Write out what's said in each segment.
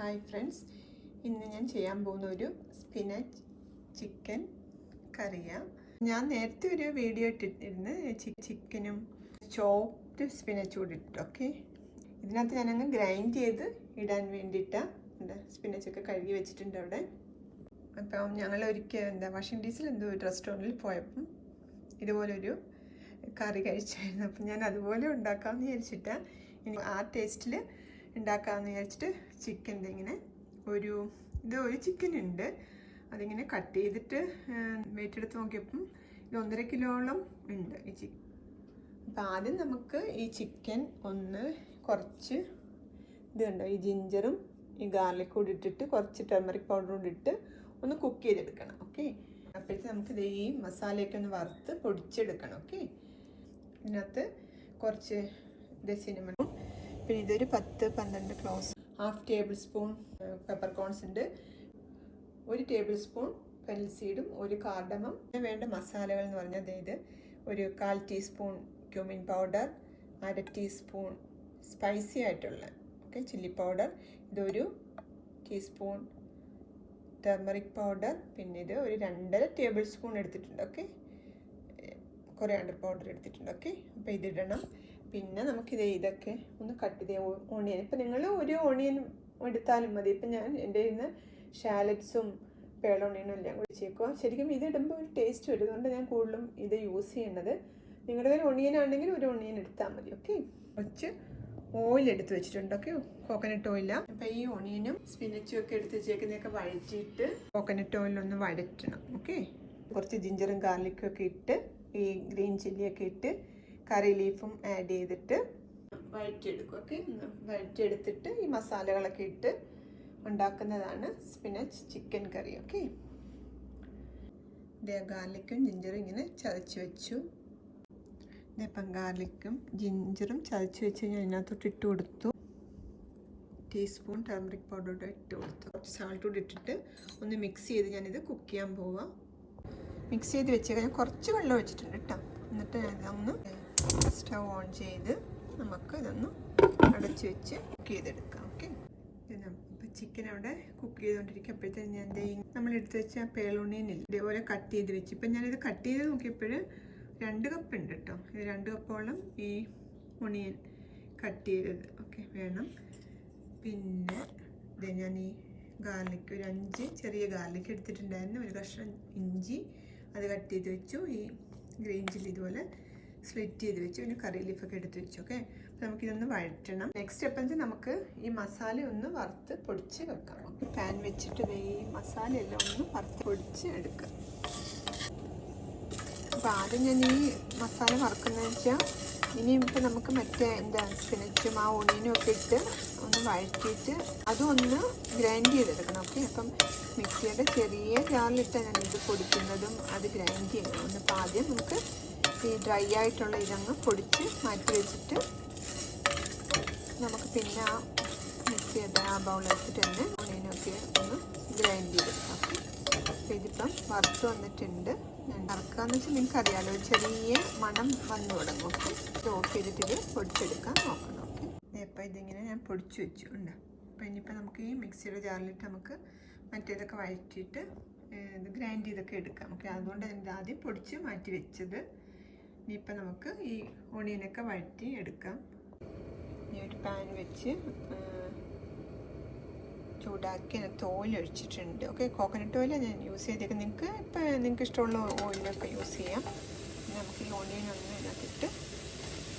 Hi friends, ഇന്ന് ഞാൻ ചെയ്യാൻ പോകുന്ന ഒരു സ്പിനച്ച് ചിക്കൻ കറിയാണ്. ഞാൻ നേരത്തെ ഒരു വീഡിയോ ഇട്ടിരുന്നു ചിക്കനും ചോപ്ഡ് സ്പിനച്ച് കൂടി ഇട്ടു. ഓക്കെ, ഇതിനകത്ത് ഞാനങ്ങ് ഗ്രൈൻഡ് ചെയ്ത് ഇടാൻ വേണ്ടിയിട്ടാണ് സ്പിനച്ചൊക്കെ കഴുകി വെച്ചിട്ടുണ്ട് അവിടെ. അപ്പം ഞങ്ങൾ ഒരിക്കൽ വാഷിംഗ് ഡീസിൽ ഒരു റെസ്റ്റോറൻറ്റിൽ പോയപ്പം ഇതുപോലൊരു കറി കഴിച്ചായിരുന്നു. അപ്പം ഞാൻ അതുപോലെ ഉണ്ടാക്കാമെന്ന് വിചാരിച്ചിട്ടാണ്. ഇനി ആ ടേസ്റ്റിൽ ഉണ്ടാക്കാമെന്ന് വിചാരിച്ചിട്ട് ചിക്കൻ്റെ ഇങ്ങനെ ഒരു ചിക്കൻ ഉണ്ട്, അതിങ്ങനെ കട്ട് ചെയ്തിട്ട് വെയിറ്റ് എടുത്ത് നോക്കിയപ്പം ഇത് 1.5 കിലോളം ഉണ്ട് ഈ ചിക്കൻ. അപ്പം ആദ്യം നമുക്ക് ഈ ചിക്കൻ കുറച്ച് ഇത് കണ്ടോ, ഈ ജിഞ്ചറും ഈ ഗാർലിക് കൂടി ഇട്ടിട്ട് കുറച്ച് ടെർമറിക് പൗഡർ കൂടി ഇട്ട് ഒന്ന് കുക്ക് ചെയ്തെടുക്കണം. ഓക്കെ, അപ്പോഴത്തെ നമുക്കിത് ഈ മസാലയൊക്കെ ഒന്ന് വറുത്ത് പൊടിച്ചെടുക്കണം. ഓക്കെ, ഇതിനകത്ത് കുറച്ച് സിനമണും, പിന്നെ ഇതൊരു 10-12 ക്ലോവ്സ്, 1/2 ടേബിൾ സ്പൂൺ പെപ്പർകോൺസ് ഉണ്ട്, 1 ടേബിൾ സ്പൂൺ ഫെനൽ സീഡും, 1 കാർഡമം. വേണ്ട മസാലകൾ എന്ന് പറഞ്ഞാൽ ഇത് ഒരു 1/4 teaspoon cumin powder, 1/2 teaspoon spicy ആയിട്ടുള്ള ചില്ലി പൗഡർ, ഇതൊരു ടീസ്പൂൺ ടർമറിക് പൗഡർ, പിന്നെ ഇത് ഒരു 2.5 ടേബിൾ സ്പൂൺ എടുത്തിട്ടുണ്ട്. ഓക്കെ, കൊറിയാണ്ടർ പൗഡർ എടുത്തിട്ടുണ്ട്. ഓക്കെ, അപ്പോൾ ഇതിടണം. പിന്നെ നമുക്കിത് ഇതൊക്കെ ഒന്ന് കട്ട് ചെയ്ത് ഓണിയൻ, ഇപ്പം നിങ്ങൾ ഒരു ഓണിയൻ എടുത്താലും മതി. ഇപ്പം ഞാൻ എൻ്റെ ഇന്ന് ഷാലറ്റ്സും പേൾ ഓണിയനും എല്ലാം കൂടി ചേക്കുക. ശരിക്കും ഇത് ഇടുമ്പോൾ ഒരു ടേസ്റ്റ് വരും, അതുകൊണ്ട് ഞാൻ കൂടുതലും ഇത് യൂസ് ചെയ്യണത്. നിങ്ങളുടെ കയ്യിൽ ഓണിയൻ ആണെങ്കിൽ ഒരു ഓണിയൻ എടുത്താൽ മതി. ഓക്കെ, കുറച്ച് ഓയിൽ എടുത്ത് വെച്ചിട്ടുണ്ട്. ഓക്കെ, കോക്കനട്ട് ഓയിലാണ്. അപ്പം ഈ ഓണിയനും സ്പിനച്ചും ഒക്കെ എടുത്ത് വെച്ചേക്കുന്നതൊക്കെ വഴറ്റിയിട്ട് കോക്കനട്ട് ഓയിലൊന്ന് വഴറ്റണം. ഓക്കെ, കുറച്ച് ജിഞ്ചറും ഗാർലിക്കും ഒക്കെ ഇട്ട് ഈ ഗ്രീൻ ചില്ലിയൊക്കെ ഇട്ട് കറി ലീഫും ആഡ് ചെയ്തിട്ട് വഴറ്റിയെടുക്കും. ഓക്കെ, വഴറ്റിയെടുത്തിട്ട് ഈ മസാലകളൊക്കെ ഇട്ട് ഉണ്ടാക്കുന്നതാണ് സ്പിനച്ച് ചിക്കൻ കറി. ഓക്കെ, ഗാർലിക്കും ജിഞ്ചറും ഇങ്ങനെ ചതച്ച് വെച്ചു. ഇപ്പം ഗാർലിക്കും ജിഞ്ചറും ചതച്ച് വെച്ച് ഞാൻ ഇതിനകത്തോട്ട് ഇട്ട് കൊടുത്തു. ടീസ്പൂൺ ടർമറിക് പൗഡർ ഇട്ട് കൊടുത്തു. കുറച്ച് സാൾട്ട് കൂടി ഇട്ടിട്ട് ഒന്ന് മിക്സ് ചെയ്ത് ഞാനിത് കുക്ക് ചെയ്യാൻ പോവാം. മിക്സ് ചെയ്ത് വെച്ചേക്കാൻ ഞാൻ കുറച്ച് വെള്ളം ഒഴിച്ചിട്ടുണ്ട് കേട്ടോ. എന്നിട്ട് ഞാനിതൊന്ന് സ്റ്റവ് ഓൺ ചെയ്ത് നമുക്ക് ഇതൊന്ന് അടച്ച് വെച്ച് കുക്ക് ചെയ്തെടുക്കാം. ഓക്കെ, ഇപ്പം ചിക്കൻ അവിടെ കുക്ക് ചെയ്തുകൊണ്ടിരിക്കുമ്പോഴത്തേക്കും ഞാൻ നമ്മൾ എടുത്ത് വെച്ച പേളോണിയനില്ല ഇതേപോലെ കട്ട് ചെയ്ത് വെച്ച്. ഇപ്പം ഞാനിത് കട്ട് ചെയ്ത് നോക്കിയപ്പോൾ 2 കപ്പ് ഉണ്ട് കേട്ടോ. ഇത് 2 കപ്പോളം ഈ ഒണിയൻ കട്ട് ചെയ്തത് ഓക്കെ വേണം. പിന്നെ ഇത് ഞാൻ ഈ ഗാർലിക് ഒരു 5 ചെറിയ ഗാർലിക് എടുത്തിട്ടുണ്ടായിരുന്നു, ഒരു കഷ്ണം ഇഞ്ചി അത് കട്ട് ചെയ്ത് വെച്ചു, ഈ ഗ്രീൻ ചില്ലി ഇതുപോലെ സ്ലിറ്റ് ചെയ്ത് വെച്ചു, പിന്നെ കറി ലീഫൊക്കെ എടുത്ത് വെച്ചു. ഓക്കെ, അപ്പോൾ നമുക്കിതൊന്ന് വഴറ്റണം. നെക്സ്റ്റ് സ്റ്റെപ്പ് നമുക്ക് ഈ മസാല ഒന്ന് വറുത്ത് പൊടിച്ച് വെക്കാം. ഓക്കെ, പാൻ വെച്ചിട്ട് ഈ മസാല എല്ലാം ഒന്ന് വറുത്ത് പൊടിച്ച് എടുക്കാം. അപ്പോൾ ആദ്യം ഞാൻ ഈ മസാല വറുക്കുന്നതെന്ന് വെച്ചാൽ ഇനിയിപ്പോൾ നമുക്ക് മറ്റേ സ്പിനച്ചും ആ ഓണിയനും ഒക്കെ ഇട്ട് ഒന്ന് വഴറ്റിയിട്ട് അതും ഒന്ന് ഗ്രൈൻഡ് ചെയ്തെടുക്കണം. ഓക്കെ, അപ്പം മിക്സിയുടെ ചെറിയ ജാറിലിട്ടാണ് ഞാൻ ഇത് പൊടിക്കുന്നതും അത് ഗ്രൈൻഡ് ചെയ്യണം. അപ്പോൾ ആദ്യം നമുക്ക് ഈ ഡ്രൈ ആയിട്ടുള്ള ഇതങ്ങ് പൊടിച്ച് മാറ്റി വെച്ചിട്ട് നമുക്ക് പിന്നെ ആ മിക്സിയുടെ ആ ബൗളെടുത്തിട്ട് തന്നെ ഓണിയനൊക്കെ ഒന്ന് ഗ്രൈൻഡ് ചെയ്തെടുക്കാം. അപ്പോൾ ഇതിപ്പം വറുത്ത് വന്നിട്ടുണ്ട്. ഞാൻ വറുക്കാന്ന് വെച്ചാൽ നിങ്ങൾക്ക് അറിയാമല്ലോ, ചെറിയ മണം വന്നു തുടങ്ങും. ഓക്കെ, ഓഫ് ചെയ്തിട്ട് ഇത് പൊടിച്ചെടുക്കാൻ നോക്കണം. ഓക്കെ, അപ്പോൾ ഇതിങ്ങനെ ഞാൻ പൊടിച്ച് വെച്ചു ഉണ്ട്. അപ്പോൾ ഇനിയിപ്പോൾ നമുക്ക് ഈ മിക്സിയുടെ ജാറിലിട്ട് നമുക്ക് മറ്റേതൊക്കെ വഴറ്റിയിട്ട് ഇത് ഗ്രൈൻഡ് ചെയ്തൊക്കെ എടുക്കാം. ഓക്കെ, അതുകൊണ്ട് അതിൻ്റെ ആദ്യം പൊടിച്ച് മാറ്റി വെച്ചത്. ഇനിയിപ്പോൾ നമുക്ക് ഈ ഓണിയനൊക്കെ വഴറ്റി എടുക്കാം. ഇനി ഒരു പാൻ വെച്ച് ചൂടാക്കി അതിനകത്ത് ഓയിൽ ഒഴിച്ചിട്ടുണ്ട്. ഓക്കെ, കോക്കനട്ട് ഓയിലാണ് ഞാൻ യൂസ് ചെയ്തേക്കുന്നത്. നിങ്ങൾക്ക് ഇഷ്ടമുള്ള ഓയിലൊക്കെ യൂസ് ചെയ്യാം. പിന്നെ നമുക്ക് ഈ ഓണിയൻ ഒന്ന് ഇതിനകത്തിട്ട്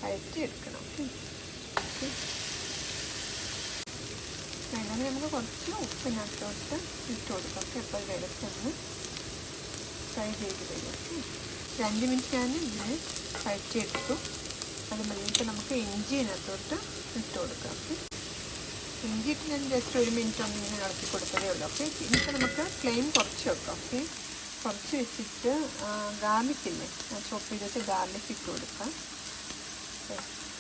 വഴറ്റി എടുക്കണം. ഓക്കെ, അങ്ങനെ നമുക്ക് കുറച്ച് ഉപ്പിനകത്തോട്ട് ഇട്ട് കൊടുക്കാം. ഓക്കെ, അപ്പോൾ ഇടയ്ക്കൊന്ന് ഫ്രൈ ചെയ്ത് തരും. ഓക്കെ, 2 മിനിറ്റ് ഞാൻ ഇതിന് വഴറ്റിയെടുത്തു. അത് മതിയിട്ട് നമുക്ക് ഇഞ്ചി ഇതിനകത്തോട്ട് ഇട്ട് കൊടുക്കാം. ഓക്കെ, ഇഞ്ചി ഇട്ട് ഞാൻ ജസ്റ്റ് 1 മിനിറ്റ് ഒന്ന് ഇങ്ങനെ ഇളക്കി കൊടുത്തതേ ഉള്ളൂ. ഓക്കെ, ഇനിയിപ്പോൾ നമുക്ക് ഫ്ലെയിം കുറച്ച് വെക്കാം. ഓക്കെ, കുറച്ച് വെച്ചിട്ട് ഗാർലിക്കില്ലേ ചോപ്പ് ചെയ്തിട്ട് ഗാർലിക് ഇട്ട് കൊടുക്കാം.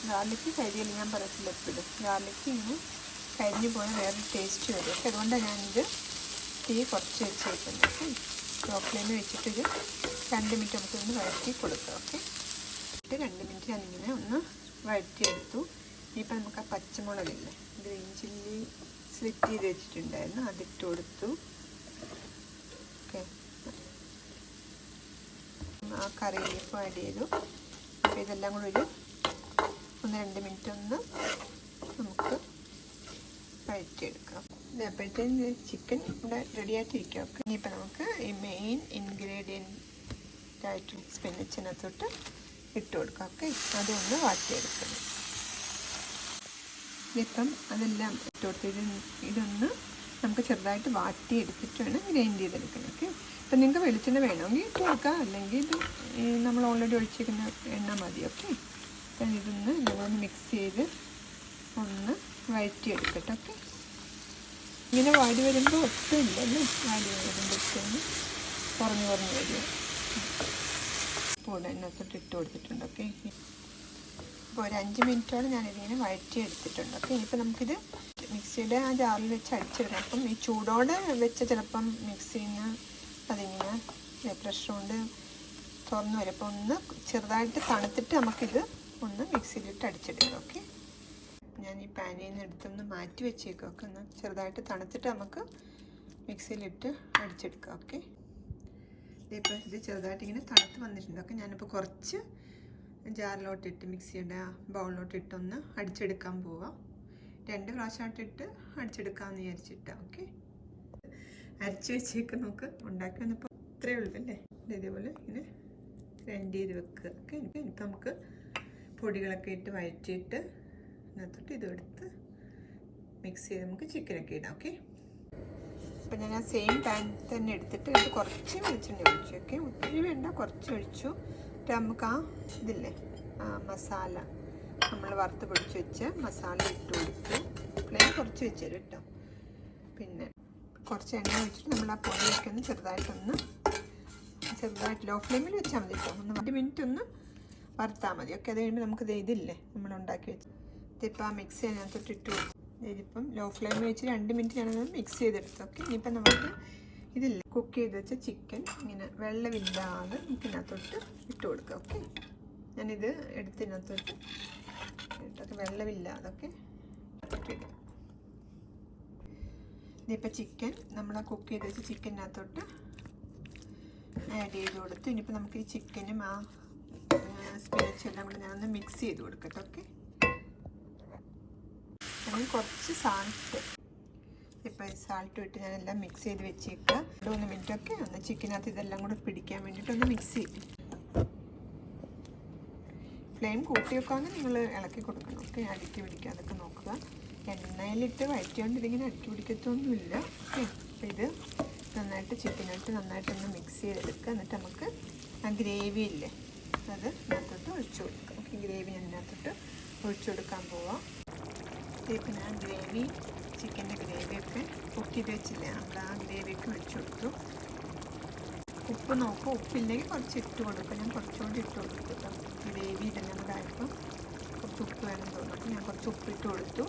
ഗാർലിക്ക് കരിയിൽ ഞാൻ പറയത്തില്ല എപ്പോഴും, ഗാർലിക്ക് ഇങ്ങനെ കരിഞ്ഞു പോയാൽ വേറെ ടേസ്റ്റ് വരും. ഓക്കെ, അതുകൊണ്ടാണ് ഞാനിത് തീ കുറച്ച് വെച്ചേക്കുന്നത്. ഓക്കെ, ലോ ഫ്ലെയിമിൽ വെച്ചിട്ടൊരു 2 മിനിറ്റ് നമുക്കൊന്ന് വഴറ്റി കൊടുക്കാം. ഓക്കെ, 2 മിനിറ്റ് ഞാനിങ്ങനെ ഒന്ന് വഴറ്റിയെടുത്തു. ഇനിയിപ്പോൾ നമുക്ക് ആ പച്ചമുളകില്ലേ ഗ്രീൻ ചില്ലി സ്ലിറ്റ് ചെയ്ത് വെച്ചിട്ടുണ്ടായിരുന്നു, അതിട്ട് കൊടുത്തു. ഓക്കെ, ആ കറി ലീഫ് ആഡ് ചെയ്തു. അപ്പോൾ ഇതെല്ലാം കൂടെ ഒരു 1-2 മിനിറ്റ് ഒന്ന് നമുക്ക് വഴറ്റിയെടുക്കാം. അപ്പോഴത്തേന് ചിക്കൻ ഇവിടെ റെഡി ആയിട്ടിരിക്കും. ഓക്കെ, ഇനിയിപ്പോൾ നമുക്ക് ഈ മെയിൻ ഇൻഗ്രീഡിയൻ്റ് ആയിട്ട് സ്പിനച്ചിനകത്തോട്ട് ഇട്ട് കൊടുക്കാം. ഓക്കെ, അതൊന്ന് വാട്ടിയെടുക്കണം. ഇപ്പം അതെല്ലാം ഇട്ട് കൊടുത്ത് ഇതൊന്ന് നമുക്ക് ചെറുതായിട്ട് വാട്ടിയെടുത്തിട്ട് വേണം ഗ്രൈൻഡ് ചെയ്തെടുക്കണം. ഓക്കെ, അപ്പം നിങ്ങൾക്ക് വെളിച്ചെണ്ണ വേണമെങ്കിൽ ഇട്ട് കൊടുക്കാം, അല്ലെങ്കിൽ ഇത് നമ്മൾ ഓൾറെഡി ഒഴിച്ചിരിക്കുന്ന എണ്ണ മതി. ഓക്കെ, അപ്പം ഇതൊന്ന് ഞങ്ങളൊന്ന് മിക്സ് ചെയ്ത് ഒന്ന് വഴറ്റിയെടുക്കട്ടെ. ഓക്കെ, ഇങ്ങനെ വാടി വരുമ്പോൾ ഒട്ടും ഇല്ലല്ലോ, വാടി വരുമ്പോഴത്തേന് കുറഞ്ഞ് വരും. കൂടെ അതിനകത്തോട്ട് ഇട്ട് കൊടുത്തിട്ടുണ്ട്. ഓക്കെ, അപ്പോൾ ഒരു 5 മിനിറ്റോടെ ഞാനിതിങ്ങനെ വഴറ്റിയെടുത്തിട്ടുണ്ട്. ഓക്കെ, ഇനിയിപ്പോൾ നമുക്കിത് മിക്സിയുടെ ആ ജാറിൽ വെച്ച് അടിച്ചെടുക്കണം. അപ്പം ഈ ചൂടോടെ വെച്ച് ചിലപ്പം മിക്സിയിൽ നിന്ന് അതിങ്ങനെ പ്രഷർ കൊണ്ട് തുറന്ന് വരും. അപ്പോൾ ഒന്ന് ചെറുതായിട്ട് തണുത്തിട്ട് നമുക്കിത് ഒന്ന് മിക്സിയിലിട്ട് അടിച്ചെടുക്കാം. ഓക്കെ, ഞാൻ ഈ പാനിൽ നിന്ന് എടുത്തൊന്ന് മാറ്റി വെച്ചേക്കാം. ഒക്കെ ഒന്ന് ചെറുതായിട്ട് തണുത്തിട്ട് നമുക്ക് മിക്സിയിലിട്ട് അടിച്ചെടുക്കാം. ഓക്കെ, ഇപ്പോൾ ഇത് ചെറുതായിട്ട് ഇങ്ങനെ തണുത്ത് വന്നിട്ടുണ്ട്. ഓക്കെ, ഞാനിപ്പോൾ കുറച്ച് ജാറിലോട്ടിട്ട് മിക്സിയുടെ ബൗളിലോട്ടിട്ടൊന്ന് അടിച്ചെടുക്കാൻ പോവാം. 2 പ്രാവശ്യമായിട്ടിട്ട് അടിച്ചെടുക്കാമെന്ന് വിചാരിച്ചിട്ടാണ്. ഓക്കെ, അരച്ച് വെച്ചേക്ക് നമുക്ക് ഉണ്ടാക്കി വന്നപ്പോൾ ഇത്രയേ ഉള്ളൂ അല്ലേ. ഇതേപോലെ ഇങ്ങനെ ഗ്രൈൻഡ് ചെയ്ത് വെക്കുക. ഓക്കെ, ഇപ്പം നമുക്ക് പൊടികളൊക്കെ ഇട്ട് വഴറ്റിയിട്ട് അതിനകത്തോട്ട് ഇതെടുത്ത് മിക്സ് ചെയ്ത് നമുക്ക് ചിക്കനൊക്കെ ഇടാം. ഓക്കെ, അപ്പം ഞാൻ ആ സെയിം പാൻ തന്നെ എടുത്തിട്ട് ഇത് കുറച്ച് വെളിച്ചെണ്ണ ഒഴിച്ചു. ഓക്കെ, ഒത്തിരി വേണ്ട, കുറച്ച് ഒഴിച്ചു. എന്നിട്ട് നമുക്ക് ആ ഇതില്ലേ മസാല നമ്മൾ വറുത്ത് പൊടിച്ച് വെച്ച് മസാല ഇട്ട് കൊടുത്തു. ഫ്ലെയിം കുറച്ച് വെച്ച് തരും കേട്ടോ. പിന്നെ കുറച്ച് എണ്ണ ഒഴിച്ചിട്ട് നമ്മൾ ആ പൊടിയൊക്കെ ഒന്ന് ചെറുതായിട്ട് ലോ ഫ്ലെയിമിൽ വെച്ചാൽ മതി കേട്ടോ. ഒന്ന് 2 മിനിറ്റ് ഒന്ന് വറുത്താൽ മതി. ഓക്കെ, അത് കഴിയുമ്പോൾ നമുക്ക് ഇതില്ലേ നമ്മൾ ഉണ്ടാക്കി വെച്ച് ഇതിപ്പോൾ ആ മിക്സ് അതിനകത്തോട്ട് ഇട്ട് കൊടുത്തു. ഇതിപ്പം ലോ ഫ്ലെയിമിൽ വെച്ച് 2 മിനിറ്റ് ഞാനത് മിക്സ് ചെയ്തെടുത്തു. ഓക്കെ, ഇനിയിപ്പം നമുക്ക് ഇതില്ലേ കുക്ക് ചെയ്ത് വെച്ച ചിക്കൻ ഇങ്ങനെ വെള്ളമില്ലാതെ നമുക്ക് ഇതിനകത്തോട്ട് ഇട്ട് കൊടുക്കാം. ഓക്കെ, ഞാനിത് എടുത്തതിനകത്തോട്ട് ഇട്ടൊക്കെ വെള്ളമില്ലാതെ ഒക്കെ ഇട്ടിടുക. ഇതിപ്പോൾ ചിക്കൻ നമ്മൾ കുക്ക് ചെയ്ത് വെച്ച ചിക്കനകത്തോട്ട് ആഡ് ചെയ്ത് കൊടുത്തു. ഇനിയിപ്പോൾ നമുക്ക് ഈ ചിക്കനും ആ സ്പിനച്ചും എല്ലാം കൂടെ ഞാനൊന്ന് മിക്സ് ചെയ്ത് കൊടുക്കട്ടെ. ഓക്കെ, അതിന് കുറച്ച് സാൾട്ട്, ഇപ്പോൾ സാൾട്ട് ഇട്ട് ഞാനെല്ലാം മിക്സ് ചെയ്ത് വെച്ചേക്കുക. 1 മിനിറ്റൊക്കെ ഒന്ന് ചിക്കനകത്ത് ഇതെല്ലാം കൂടെ പിടിക്കാൻ വേണ്ടിയിട്ട് ഒന്ന് മിക്സ് ചെയ്യും. ഫ്ലെയിം കൂട്ടി വെക്കാമെങ്കിൽ നിങ്ങൾ ഇളക്കി കൊടുക്കണം. ഓക്കെ, അടുക്കി പിടിക്കാതൊക്കെ നോക്കുക. എണ്ണയിലിട്ട് വഴറ്റിയോണ്ട് ഇതിങ്ങനെ അടുക്കി പിടിക്കത്തൊന്നുമില്ല. ഓക്കെ, അപ്പോൾ ഇത് നന്നായിട്ട് ചിക്കനായിട്ട് നന്നായിട്ടൊന്ന് മിക്സ് ചെയ്തെടുക്കുക. എന്നിട്ട് നമുക്ക് ആ ഗ്രേവി ഇല്ലേ അത് ഇതിനകത്തോട്ട് ഒഴിച്ചു കൊടുക്കാം. ഓക്കെ, ഗ്രേവി ഞാൻ ഇതിനകത്തോട്ട് ഒഴിച്ചു കൊടുക്കാൻ പോവാം. ഇപ്പം ഞാൻ ചിക്കൻ്റെ ഗ്രേവിയൊക്കെ കുക്ക് ചെയ്ത് വെച്ചില്ലേ, നമ്മൾ ആ ഗ്രേവിയൊക്കെ ഒഴിച്ചു കൊടുത്തു. ഉപ്പ് നോക്കുക, ഉപ്പില്ലെങ്കിൽ കുറച്ച് ഇട്ട് കൊടുക്കുക. ഞാൻ കുറച്ചുകൂടി ഇട്ട് കൊടുത്തു കേട്ടോ. ഗ്രേവി ഇതെല്ലാം കൂടെ ആയപ്പോൾ കുറച്ച് ഉപ്പ് വേണം തോന്നുന്നു. അപ്പോൾ ഞാൻ കുറച്ച് ഉപ്പ് ഇട്ട് കൊടുത്തു.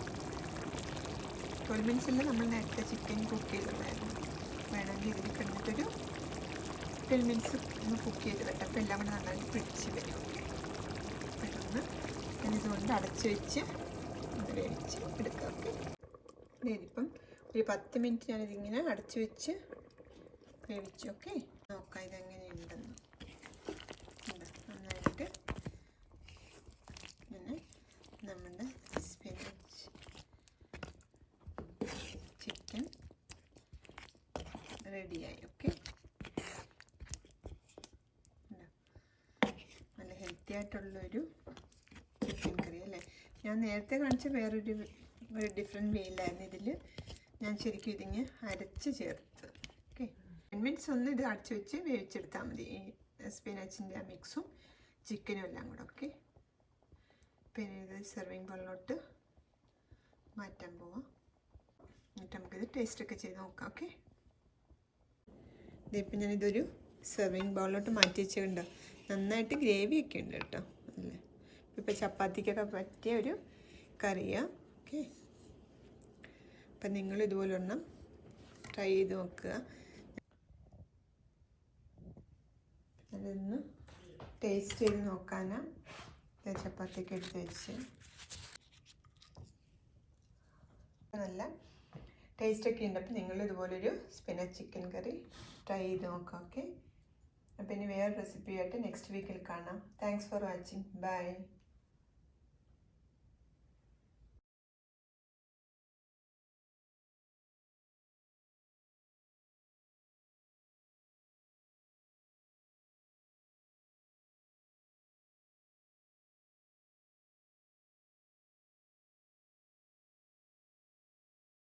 12 മിനിറ്റ്സിൽ നമ്മൾ നേരത്തെ ചിക്കൻ കുക്ക് ചെയ്തിട്ടുണ്ടായിരുന്നു. വേണമെങ്കിൽ ഇതിൽ കിടന്നിട്ടൊരു 12 മിനിറ്റ്സ് ഒന്ന് കുക്ക് ചെയ്ത് വെക്കാം. അപ്പോൾ എല്ലാം കൂടെ നന്നായിട്ട് പിടിച്ച് വരും. പെട്ടെന്ന് ഞാനിതുകൊണ്ട് അടച്ച് വെച്ച് ഒന്ന് വേവിച്ച് എടുക്കാം. ഓക്കെ, ഇതിപ്പം ഒരു 10 മിനിറ്റ് ഞാനിതിങ്ങനെ അടച്ച് വെച്ച് വേവിച്ചു. ഓക്കെ, നോക്കാം ഇതെങ്ങനെയുണ്ടെന്ന്. നന്നായിട്ട് ഇങ്ങനെ നമ്മുടെ സ്പിനച്ച് ചിക്കൻ റെഡിയായി. ഓക്കെ, നല്ല ഹെൽത്തി ആയിട്ടുള്ളൊരു ചിക്കൻ കറി അല്ലേ. ഞാൻ നേരത്തെ കാണിച്ച വേറൊരു ഡിഫറെൻറ്റ് വേയിലായിരുന്നു. ഇതിൽ ഞാൻ ശരിക്കും ഇതിങ്ങ് അരച്ച് ചേർത്ത്. ഓക്കെ, 10 മിനിറ്റ്സ് ഒന്ന് ഇത് അടച്ച് വെച്ച് വേവിച്ചെടുത്താൽ മതി. ഈ സ്പിനാച്ചിൻ്റെ ആ മിക്സും ചിക്കനും എല്ലാം കൂടെ. ഓക്കെ, പിന്നെ ഇത് സെർവിങ് ബൗളിലോട്ട് മാറ്റാൻ പോവാം. എന്നിട്ട് നമുക്കിത് ടേസ്റ്റൊക്കെ ചെയ്ത് നോക്കാം. ഓക്കെ, ഇതിപ്പോൾ ഞാനിതൊരു സെർവിങ് ബൗളിലോട്ട് മാറ്റി വെച്ചിട്ടുണ്ട്. നന്നായിട്ട് ഗ്രേവിയൊക്കെ ഉണ്ട് കേട്ടോ. അല്ലേ, ഇപ്പോൾ ചപ്പാത്തിക്കൊക്കെ പറ്റിയ ഒരു കറിയാണ്. ഓക്കെ, അപ്പം നിങ്ങൾ ഇതുപോലെ ഒരെണ്ണം ട്രൈ ചെയ്ത് നോക്കുക. അതൊന്ന് ടേസ്റ്റ് ചെയ്ത് നോക്കാനാണ് ചപ്പാത്തിയൊക്കെ എടുത്ത് വെച്ച്. നല്ല ടേസ്റ്റൊക്കെ ഉണ്ട്. അപ്പോൾ നിങ്ങൾ ഇതുപോലൊരു സ്പിനച്ച് ചിക്കൻ കറി ട്രൈ ചെയ്ത് നോക്കാം. ഓക്കെ, അപ്പോൾ ഇനി വേറെ റെസിപ്പി ആയിട്ട് നെക്സ്റ്റ് വീക്കിൽ കാണാം. Thanks for watching. ബൈ.